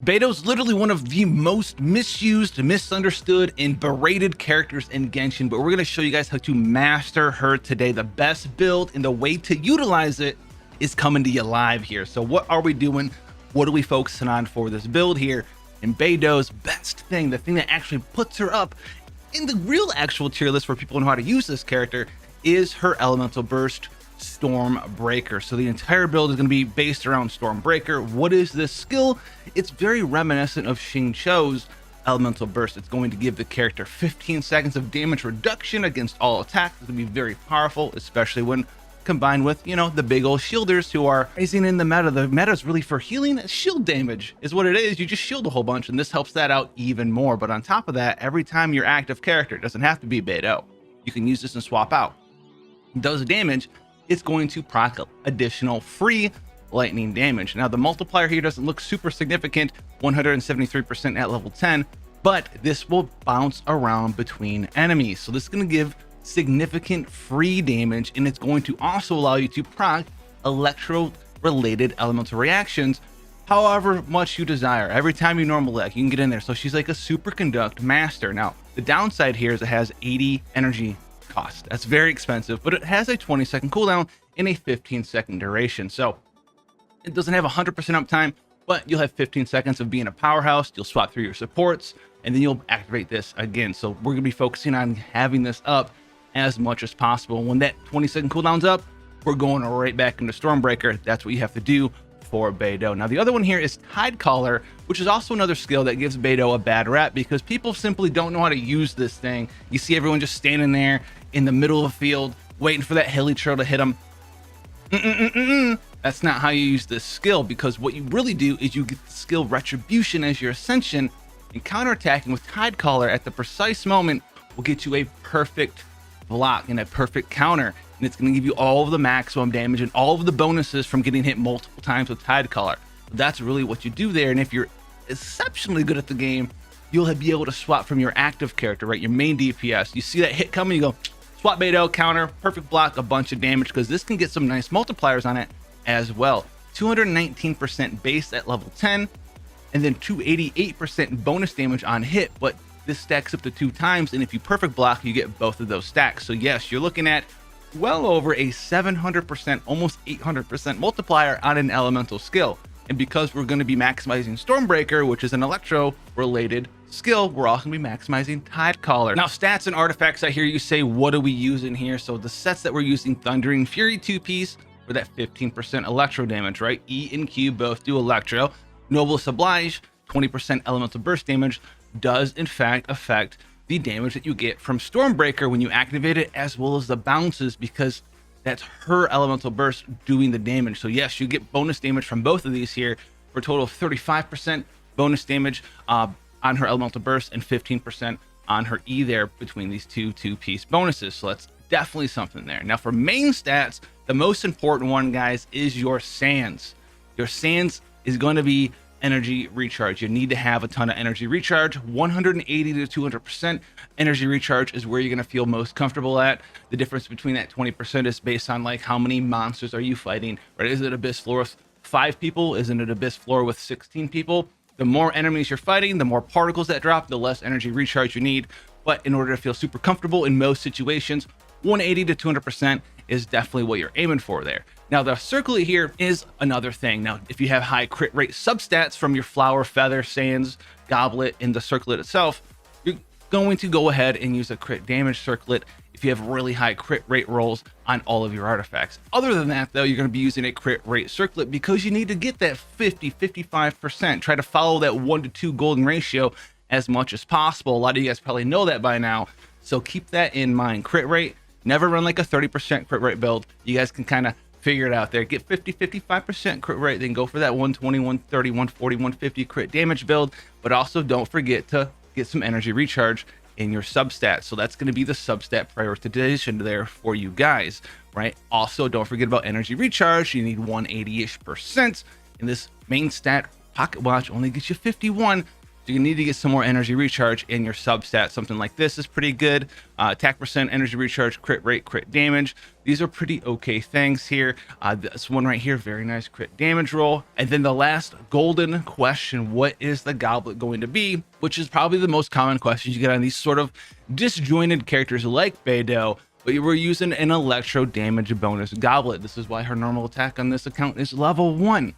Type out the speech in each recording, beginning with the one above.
Beidou's literally one of the most misused, misunderstood, and berated characters in Genshin, but we're going to show you guys how to master her today. The best build and the way to utilize it is coming to you live here. So what are we doing? What are we focusing on for this build here? And Beidou's best thing, the thing that actually puts her up in the real actual tier list where people know how to use this character, is her elemental burst, Stormbreaker. So the entire build is going to be based around Stormbreaker. What is this skill? It's very reminiscent of Xingqiu's elemental burst. It's going to give the character 15 seconds of damage reduction against all attacks. It's going to be very powerful, especially when combined with, you know, the big old shielders who are rising in the meta. The meta is really for healing. Shield damage is what it is. You just shield a whole bunch, and this helps that out even more. But on top of that, every time your active character, it doesn't have to be Beidou, you can use this and swap out, does damage, it's going to proc additional free lightning damage. Now the multiplier here doesn't look super significant, 173% at level 10, but this will bounce around between enemies. So this is going to give significant free damage, and it's going to also allow you to proc electro related elemental reactions however much you desire. Every time you normal leg, you can get in there. So she's like a superconduct master. Now the downside here is it has 80 energy cost. That's very expensive, but it has a 20-second cooldown and a 15-second duration. So it doesn't have 100% uptime, but you'll have 15 seconds of being a powerhouse. You'll swap through your supports, and then you'll activate this again. So we're going to be focusing on having this up as much as possible. When that 20-second cooldown's up, we're going right back into Stormbreaker. That's what you have to do for Beidou. Now the other one here is Tidecaller, which is also another skill that gives Beidou a bad rap because people simply don't know how to use this thing. You see everyone just standing there in the middle of the field waiting for that hilly trail to hit them. That's not how you use this skill, because what you really do is you get the skill Retribution as your ascension, and counterattacking with Tidecaller at the precise moment will get you a perfect block and a perfect counter, and it's going to give you all of the maximum damage and all of the bonuses from getting hit multiple times with Tidecaller. That's really what you do there, and if you're exceptionally good at the game, you'll be able to swap from your active character, right, your main DPS. You see that hit coming, you go swap Beidou, counter, perfect block, a bunch of damage, because this can get some nice multipliers on it as well. 219% base at level 10, and then 288% bonus damage on hit, but this stacks up to 2 times, and if you perfect block, you get both of those stacks. So yes, you're looking at well over a 700%, almost 800% multiplier on an elemental skill. And because we're going to be maximizing Stormbreaker, which is an electro related skill, we're also going to be maximizing Tidecaller. Now stats and artifacts, I hear you say, what are we using here? So the sets that we're using, Thundering Fury 2-piece for that 15% electro damage, right? E and Q both do electro. Noble Oblige, 20% elemental burst damage, does in fact affect the damage that you get from Stormbreaker when you activate it, as well as the bounces, because that's her elemental burst doing the damage. So yes, you get bonus damage from both of these here for a total of 35% bonus damage on her elemental burst and 15% on her E there between these two-piece bonuses. So that's definitely something there. Now for main stats, the most important one, guys, is your sands. Your sands is going to be energy recharge. You need to have a ton of energy recharge. 180 to 200% energy recharge is where you're going to feel most comfortable at. The difference between that 20% is based on like how many monsters are you fighting, right? Is it Abyss floor with 5 people? Isn't it Abyss floor with 16 people? The more enemies you're fighting, the more particles that drop, the less energy recharge you need. But in order to feel super comfortable in most situations, 180 to 200% is definitely what you're aiming for there. Now the circlet here is another thing. Now if you have high crit rate substats from your flower, feather, sands, goblet, and the circlet itself, you're going to go ahead and use a crit damage circlet if you have really high crit rate rolls on all of your artifacts. Other than that though, you're going to be using a crit rate circlet because you need to get that 50-55%. Try to follow that 1 to 2 golden ratio as much as possible. A lot of you guys probably know that by now, so keep that in mind. Crit rate, never run like a 30% crit rate build. You guys can kind of figure it out there. Get 50-55% crit rate, then go for that 120, 130, 140, 150 crit damage build. But also don't forget to get some energy recharge in your substat. So that's going to be the substat prioritization there for you guys, right? Also, don't forget about energy recharge. You need 180-ish%. And this main stat, Pocket Watch, only gets you 51. So you need to get some more energy recharge in your substat. Something like this is pretty good. Attack percent, energy recharge, crit rate, crit damage. These are pretty okay things here. This one right here, very nice crit damage roll. And then the last golden question, what is the goblet going to be? Which is probably the most common question you get on these sort of disjointed characters like Beidou. But you were using an electro damage bonus goblet. This is why her normal attack on this account is level 1.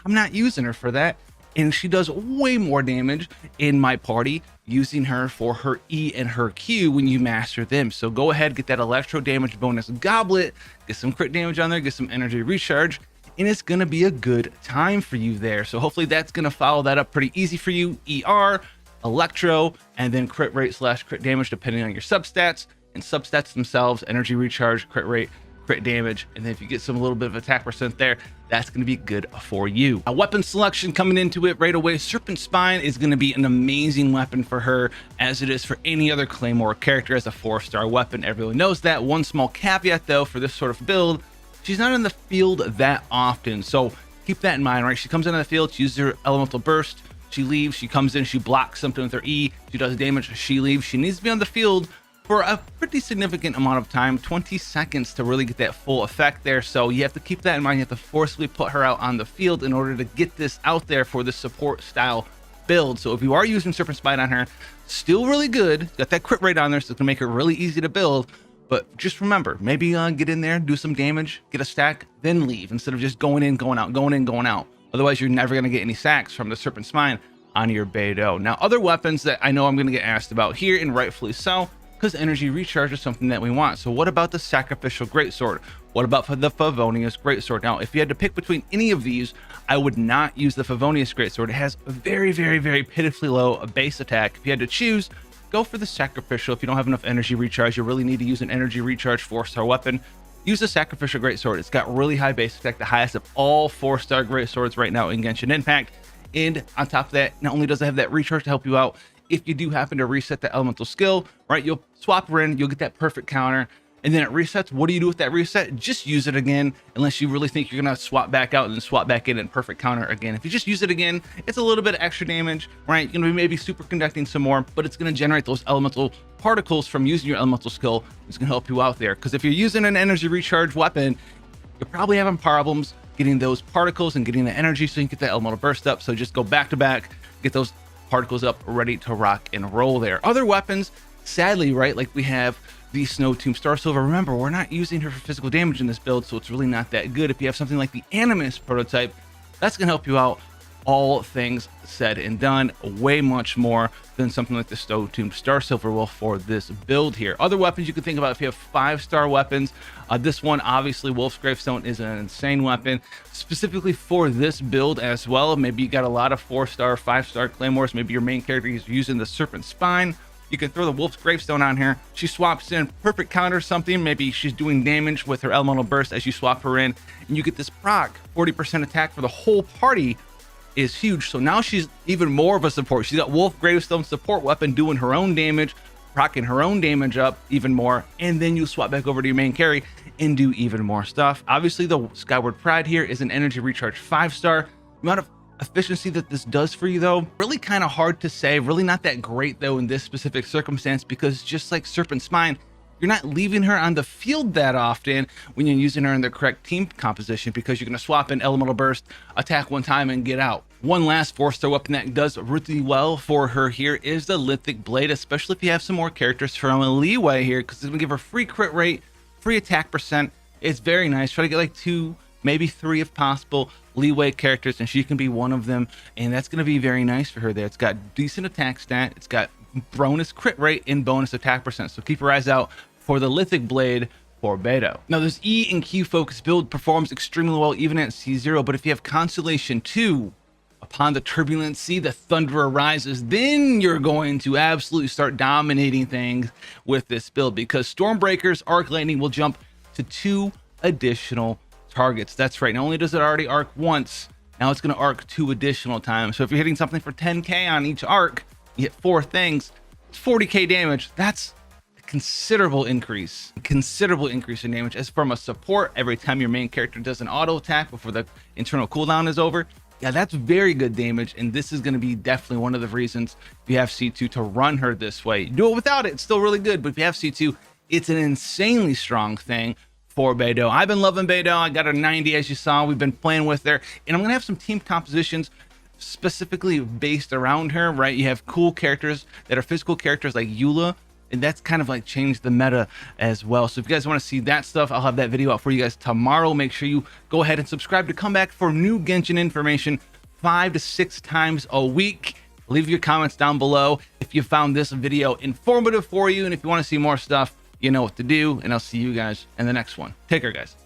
I'm not using her for that. And she does way more damage in my party using her for her E and her Q when you master them. So go ahead, get that electro damage bonus goblet, get some crit damage on there, get some energy recharge, and it's going to be a good time for you there. So hopefully that's going to follow that up pretty easy for you. ER, electro, and then crit rate / crit damage depending on your substats. And substats themselves, energy recharge, crit rate, crit damage, and then if you get some little bit of attack percent there, that's going to be good for you. A weapon selection coming into it right away. Serpent Spine is going to be an amazing weapon for her, as it is for any other Claymore character as a 4-star weapon. Everyone knows that. One small caveat though for this sort of build, she's not in the field that often, so keep that in mind, right? She comes into the field, she uses her elemental burst, she leaves, she comes in, she blocks something with her E, she does damage, she leaves. She needs to be on the field for a pretty significant amount of time, 20 seconds to really get that full effect there. So you have to keep that in mind. You have to forcibly put her out on the field in order to get this out there for the support style build. So if you are using Serpent Spine on her, still really good. Got that crit rate on there, so it's gonna make it really easy to build. But just remember, maybe get in there, do some damage, get a stack, then leave, instead of just going in, going out, going in, going out. Otherwise, you're never gonna get any sacks from the Serpent Spine on your Beidou. Now, other weapons that I know I'm gonna get asked about here, and rightfully so, because energy recharge is something that we want. So what about the Sacrificial Greatsword? What about for the Favonius Greatsword? Now, if you had to pick between any of these, I would not use the Favonius Greatsword. It has a very, very, very pitifully low base attack. If you had to choose, go for the Sacrificial. If you don't have enough energy recharge, you really need to use an energy recharge 4-star weapon. Use the Sacrificial Greatsword. It's got really high base attack, the highest of all 4-star Greatswords right now in Genshin Impact. And on top of that, not only does it have that recharge to help you out, if you do happen to reset the elemental skill, right, you'll swap her in, you'll get that perfect counter, and then it resets. What do you do with that reset? Just use it again, unless you really think you're gonna swap back out and then swap back in and perfect counter again. If you just use it again, it's a little bit of extra damage, right? You're gonna be maybe superconducting some more, but it's gonna generate those elemental particles from using your elemental skill. It's gonna help you out there, because if you're using an energy recharge weapon, you're probably having problems getting those particles and getting the energy so you can get that elemental burst up. So just go back to back, get those particles up, ready to rock and roll there. Other weapons, sadly, right, like we have the Snow Tomb Star Silver. Remember, we're not using her for physical damage in this build, so it's really not that good. If you have something like the Animus prototype, that's gonna help you out, all things said and done, way much more than something like the Snow Tomb Star Silver will for this build here. Other weapons you can think about if you have 5-star weapons, this one, obviously, Wolf's Gravestone is an insane weapon, specifically for this build as well. Maybe you got a lot of 4-star, 5-star Claymores, maybe your main character is using the Serpent Spine. You can throw the Wolf's Gravestone on here. She swaps in, perfect counter something. Maybe she's doing damage with her elemental burst as you swap her in, and you get this proc, 40% attack for the whole party is huge. So now she's even more of a support. She's got Wolf Gravestone support weapon doing her own damage, rocking her own damage up even more, and then you swap back over to your main carry and do even more stuff. Obviously, the Skyward Pride here is an energy recharge 5-star. The amount of efficiency that this does for you, though, really kind of hard to say. Really not that great, though, in this specific circumstance, because just like Serpent Spine, you're not leaving her on the field that often when you're using her in the correct team composition, because you're going to swap in Elemental Burst, attack one time, and get out. One last 4-star weapon that does really well for her here is the Lithic Blade, especially if you have some more characters from a leeway here, because it's going to give her free crit rate, free attack percent. It's very nice. Try to get like 2, maybe 3 if possible, leeway characters, and she can be one of them, and that's going to be very nice for her there. It's got decent attack stat, it's got bonus crit rate and bonus attack percent, so keep your eyes out for the Lithic Blade for Beidou. Now, this E and Q focus build performs extremely well even at C0, but if you have Constellation 2, upon the turbulent sea, the thunderer rises, then you're going to absolutely start dominating things with this build, because Stormbreaker's Arc Lightning will jump to 2 additional targets. That's right. Not only does it already arc once, now it's going to arc 2 additional times. So if you're hitting something for 10k on each arc, you hit 4 things, it's 40k damage. That's considerable increase in damage. As from a support, every time your main character does an auto attack before the internal cooldown is over, Yeah, that's very good damage, and this is going to be definitely one of the reasons if you have C2 to run her this way. Do it without it, it's still really good, but if you have C2, it's an insanely strong thing for Beidou. I've been loving Beidou. I got her 90, as you saw. We've been playing with her, and I'm going to have some team compositions specifically based around her, right? You have cool characters that are physical characters like Eula, and that's kind of like changed the meta as well. So if you guys want to see that stuff, I'll have that video out for you guys tomorrow. Make sure you go ahead and subscribe to come back for new Genshin information 5 to 6 times a week. Leave your comments down below if you found this video informative for you, and if you want to see more stuff, you know what to do, and I'll see you guys in the next one. Take care, guys.